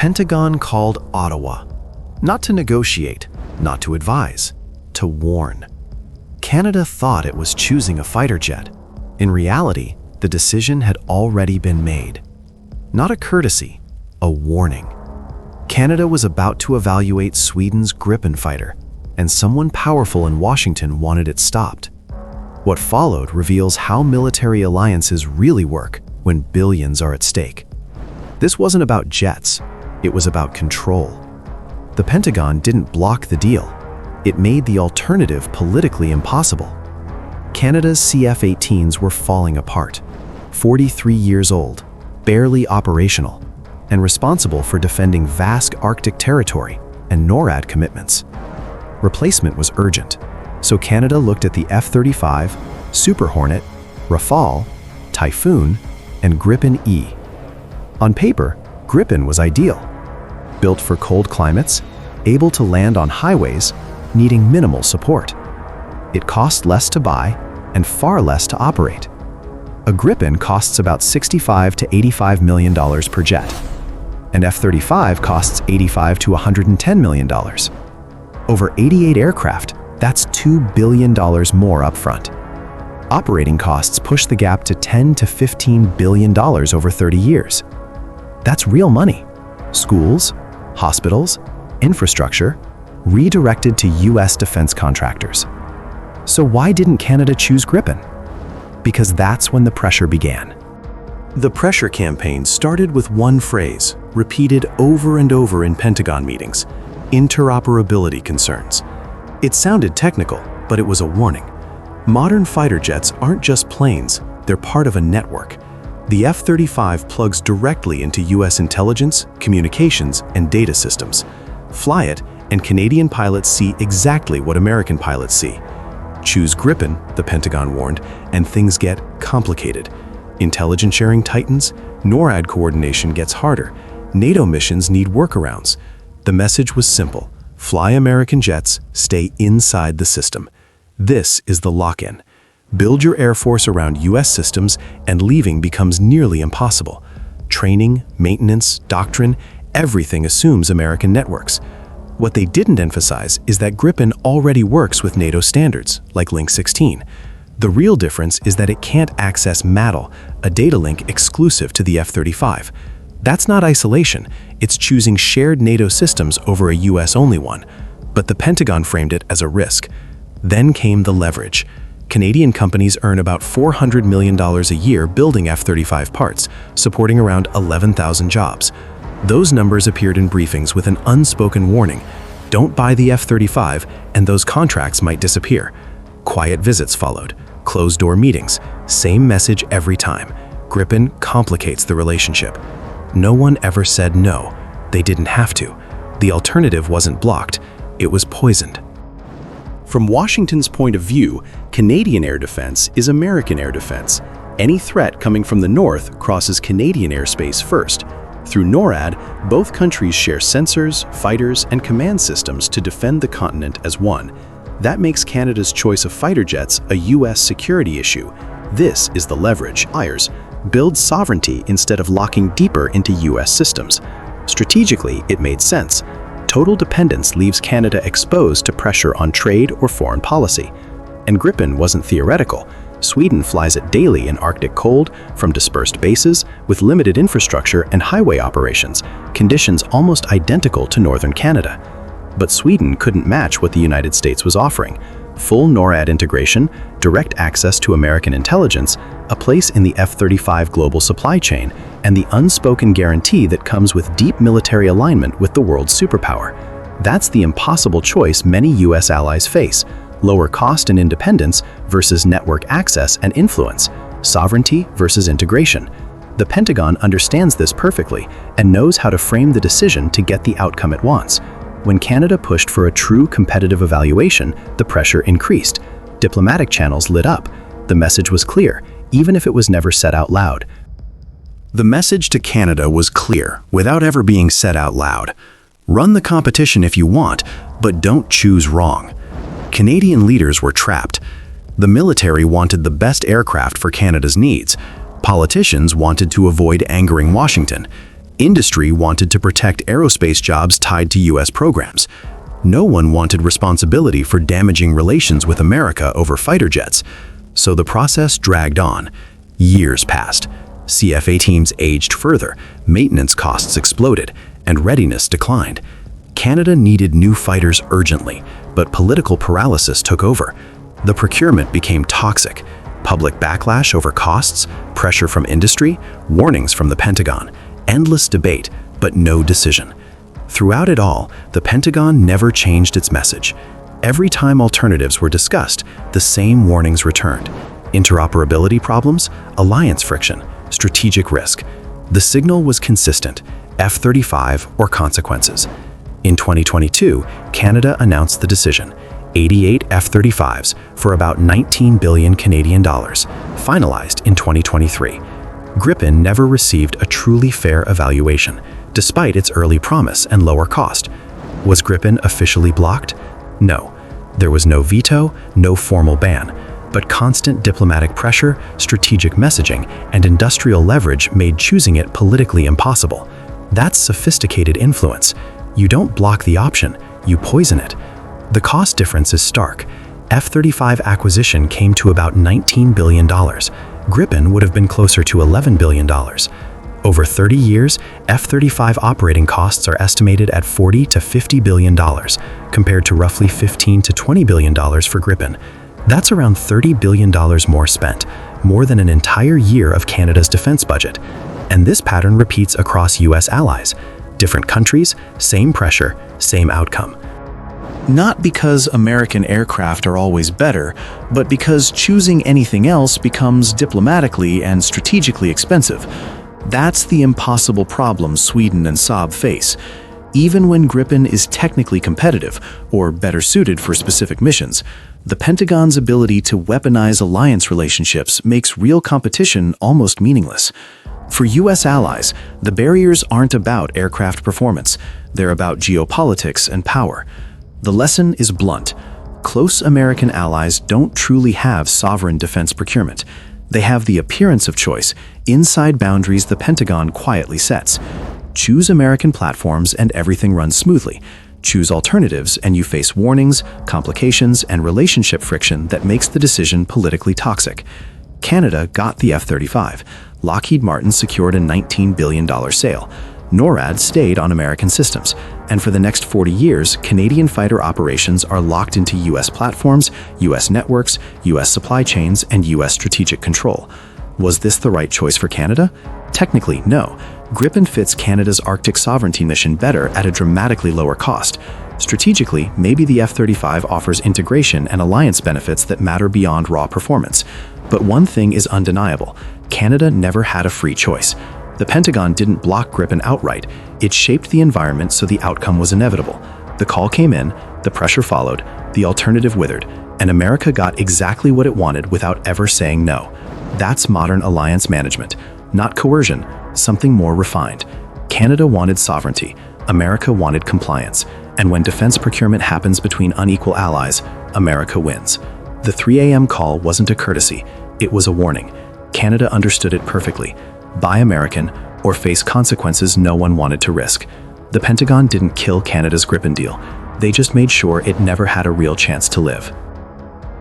Pentagon called Ottawa, not to negotiate, not to advise, to warn. Canada thought it was choosing a fighter jet. In reality, the decision had already been made. Not a courtesy, a warning. Canada was about to evaluate Sweden's Gripen fighter, and someone powerful in Washington wanted it stopped. What followed reveals how military alliances really work when billions are at stake. This wasn't about jets, it was about control. The Pentagon didn't block the deal. It made the alternative politically impossible. Canada's CF-18s were falling apart, 43 years old, barely operational, and responsible for defending vast Arctic territory and NORAD commitments. Replacement was urgent, so Canada looked at the F-35, Super Hornet, Rafale, Typhoon, and Gripen E. On paper, Gripen was ideal. Built for cold climates, able to land on highways, needing minimal support. It cost less to buy and far less to operate. A Gripen costs about $65 to $85 million per jet. An F-35 costs $85 to $110 million. Over 88 aircraft, that's $2 billion more upfront. Operating costs push the gap to $10 to $15 billion over 30 years. That's real money. Schools, hospitals, infrastructure, redirected to US defense contractors. So why didn't Canada choose Gripen? Because that's when the pressure began. The pressure campaign started with one phrase, repeated over and over in Pentagon meetings: interoperability concerns. It sounded technical, but it was a warning. Modern fighter jets aren't just planes, they're part of a network. The F-35 plugs directly into US intelligence, communications, and data systems. Fly it, and Canadian pilots see exactly what American pilots see. Choose Gripen, the Pentagon warned, and things get complicated. Intelligence sharing tightens, NORAD coordination gets harder, NATO missions need workarounds. The message was simple: fly American jets, stay inside the system. This is the lock-in. Build your Air Force around US systems, and leaving becomes nearly impossible. Training, maintenance, doctrine, everything assumes American networks. What they didn't emphasize is that Gripen already works with NATO standards, like Link 16. The real difference is that it can't access MATL, a data link exclusive to the F-35. That's not isolation, it's choosing shared NATO systems over a US-only one. But the Pentagon framed it as a risk. Then came the leverage. Canadian companies earn about $400 million a year building F-35 parts, supporting around 11,000 jobs. Those numbers appeared in briefings with an unspoken warning: don't buy the F-35 and those contracts might disappear. Quiet visits followed, closed-door meetings, same message every time. Gripen complicates the relationship. No one ever said no. They didn't have to. The alternative wasn't blocked, it was poisoned. From Washington's point of view, Canadian air defense is American air defense. Any threat coming from the north crosses Canadian airspace first. Through NORAD, both countries share sensors, fighters, and command systems to defend the continent as one. That makes Canada's choice of fighter jets a US security issue. This is the leverage. Buyers build sovereignty instead of locking deeper into US systems. Strategically, it made sense. Total dependence leaves Canada exposed to pressure on trade or foreign policy. And Gripen wasn't theoretical. Sweden flies it daily in Arctic cold from dispersed bases with limited infrastructure and highway operations, conditions almost identical to northern Canada. But Sweden couldn't match what the United States was offering: full NORAD integration, direct access to American intelligence, a place in the F-35 global supply chain, and the unspoken guarantee that comes with deep military alignment with the world's superpower. That's the impossible choice many US allies face: lower cost and independence versus network access and influence, sovereignty versus integration. The Pentagon understands this perfectly and knows how to frame the decision to get the outcome it wants. When Canada pushed for a true competitive evaluation, the pressure increased. Diplomatic channels lit up. The message was clear, even if it was never said out loud. The message to Canada was clear, without ever being said out loud. Run the competition if you want, but don't choose wrong. Canadian leaders were trapped. The military wanted the best aircraft for Canada's needs. Politicians wanted to avoid angering Washington. Industry wanted to protect aerospace jobs tied to U.S. programs. No one wanted responsibility for damaging relations with America over fighter jets. So the process dragged on. Years passed. CF-18s aged further, maintenance costs exploded, and readiness declined. Canada needed new fighters urgently, but political paralysis took over. The procurement became toxic. Public backlash over costs, pressure from industry, warnings from the Pentagon, endless debate, but no decision. Throughout it all, the Pentagon never changed its message. Every time alternatives were discussed, the same warnings returned. Interoperability problems, alliance friction, strategic risk. The signal was consistent: F-35 or consequences. In 2022, Canada announced the decision: 88 F-35s for about 19 billion Canadian dollars, finalized in 2023. Gripen never received a truly fair evaluation, despite its early promise and lower cost. Was Gripen officially blocked? No. There was no veto, no formal ban, but constant diplomatic pressure, strategic messaging, and industrial leverage made choosing it politically impossible. That's sophisticated influence. You don't block the option, you poison it. The cost difference is stark. F-35 acquisition came to about $19 billion. Gripen would have been closer to $11 billion. Over 30 years, F-35 operating costs are estimated at $40 to $50 billion, compared to roughly $15 to $20 billion for Gripen. That's around $30 billion more spent, more than an entire year of Canada's defense budget. And this pattern repeats across U.S. allies. Different countries, same pressure, same outcome. Not because American aircraft are always better, but because choosing anything else becomes diplomatically and strategically expensive. That's the impossible problem Sweden and Saab face. Even when Gripen is technically competitive, or better suited for specific missions, the Pentagon's ability to weaponize alliance relationships makes real competition almost meaningless. For U.S. allies, the barriers aren't about aircraft performance, they're about geopolitics and power. The lesson is blunt. Close American allies don't truly have sovereign defense procurement. They have the appearance of choice inside boundaries the Pentagon quietly sets. Choose American platforms and everything runs smoothly. Choose alternatives and you face warnings, complications, and relationship friction that makes the decision politically toxic. Canada got the F-35. Lockheed Martin secured a $19 billion sale. NORAD stayed on American systems, and for the next 40 years, Canadian fighter operations are locked into U.S. platforms, U.S. networks, U.S. supply chains, and U.S. strategic control. Was this the right choice for Canada? Technically, no. Gripen fits Canada's Arctic sovereignty mission better at a dramatically lower cost. Strategically, maybe the F-35 offers integration and alliance benefits that matter beyond raw performance. But one thing is undeniable: Canada never had a free choice. The Pentagon didn't block Gripen outright. It shaped the environment so the outcome was inevitable. The call came in, the pressure followed, the alternative withered, and America got exactly what it wanted without ever saying no. That's modern alliance management, not coercion, something more refined. Canada wanted sovereignty, America wanted compliance, and when defense procurement happens between unequal allies, America wins. The 3 a.m. call wasn't a courtesy, it was a warning. Canada understood it perfectly. Buy American, or face consequences no one wanted to risk. The Pentagon didn't kill Canada's Gripen deal. They just made sure it never had a real chance to live.